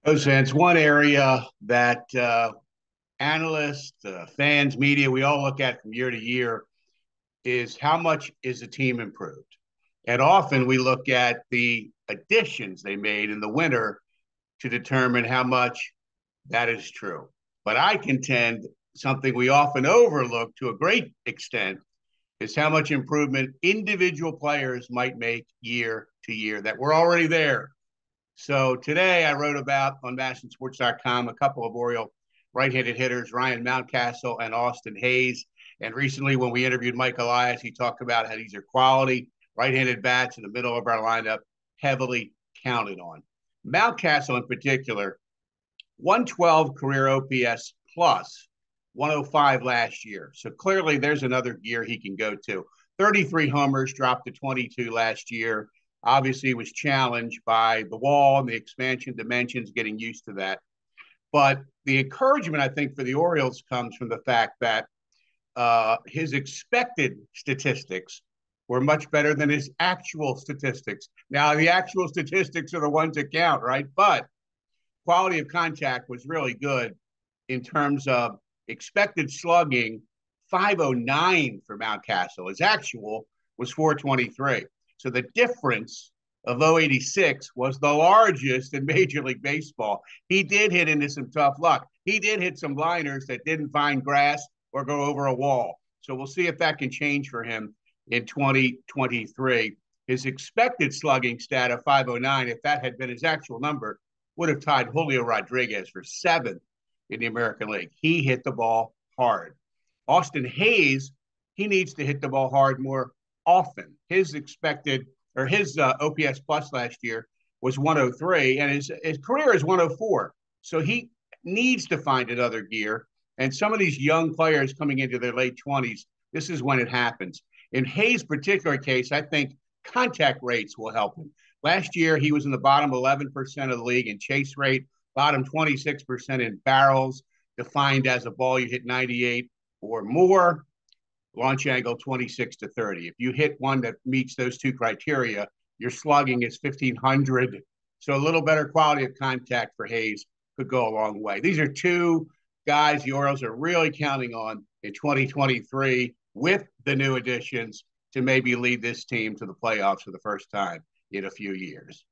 It's one area that analysts, fans, media, we all look at from year to year is how much is the team improved? And often we look at the additions they made in the winter to determine how much that is true. But I contend something we often overlook to a great extent is how much improvement individual players might make year to year that were already there. So today I wrote about on MASNsports.com a couple of Oriole right-handed hitters, Ryan Mountcastle and Austin Hayes. And recently, when we interviewed Mike Elias, he talked about how these are quality right-handed bats in the middle of our lineup, heavily counted on. Mountcastle in particular, 112 career OPS plus 105 last year. So clearly there's another gear he can go to. 33 homers, dropped to 22 last year. Obviously was challenged by the wall and the expansion dimensions, getting used to that. But the encouragement, I think, for the Orioles comes from the fact that his expected statistics were much better than his actual statistics. Now, the actual statistics are the ones that count, right? But quality of contact was really good in terms of expected slugging, 509 for Mountcastle. His actual was 423. So the difference of 086 was the largest in Major League Baseball. He did hit into some tough luck. He did hit some liners that didn't find grass or go over a wall. So we'll see if that can change for him in 2023. His expected slugging stat of 509, if that had been his actual number, would have tied Julio Rodriguez for seventh in the American League. He hit the ball hard. Austin Hayes, he needs to hit the ball hard more often. His expected or his OPS plus last year was 103, and his career is 104. So he needs to find another gear. And some of these young players coming into their late 20s, this is when it happens. In Hayes' particular case, I think contact rates will help him. Last year, he was in the bottom 11% of the league in chase rate, bottom 26% in barrels, defined as a ball you hit 98 or more, launch angle 26 to 30. If you hit one that meets those two criteria, your slugging is 1,500. So a little better quality of contact for Hayes could go a long way. These are two guys the Orioles are really counting on in 2023 with the new additions to maybe lead this team to the playoffs for the first time in a few years.